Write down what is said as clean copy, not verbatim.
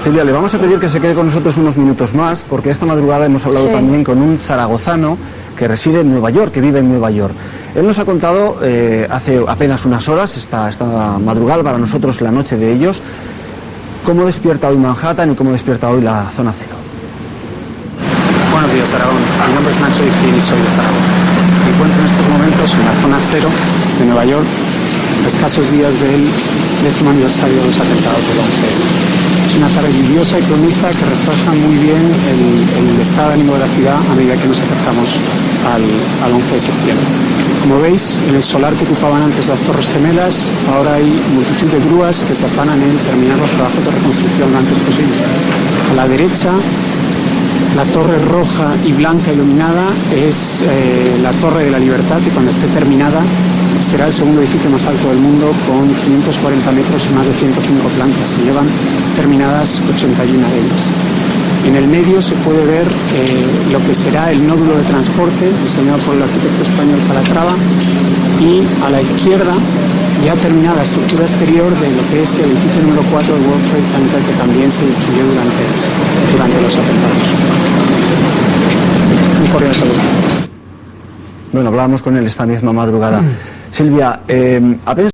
Silvia, le vamos a pedir que se quede con nosotros unos minutos más, porque esta madrugada hemos hablado también con un zaragozano que reside en Nueva York, que vive en Nueva York. Él nos ha contado hace apenas unas horas, esta madrugada, para nosotros la noche de ellos, cómo despierta hoy Manhattan y cómo despierta hoy la zona cero. Buenos días, Aragón. Mi nombre es Nacho Dicín y soy de Zaragoza. Me encuentro en estos momentos en la zona cero de Nueva York, a escasos días del 10º aniversario de los atentados del 11S. Es una tarde lluviosa y planiza que refleja muy bien el estado de ánimo de la ciudad a medida que nos acercamos al 11 de septiembre. Como veis, en el solar que ocupaban antes las Torres Gemelas, ahora hay multitud de grúas que se afanan en terminar los trabajos de reconstrucción lo antes posible. A la derecha, la torre roja y blanca iluminada es la Torre de la Libertad, que cuando esté terminada será el segundo edificio más alto del mundo, con 540 metros y más de 105 plantas. Se llevan terminadas 81 de ellas. En el medio se puede ver lo que será el nódulo de transporte diseñado por el arquitecto español Calatrava, y a la izquierda ya terminada la estructura exterior de lo que es el edificio número 4 del World Trade Center, que también se destruyó durante los atentados. Un cordial saludo. Bueno, hablábamos con él esta misma madrugada. Silvia, apenas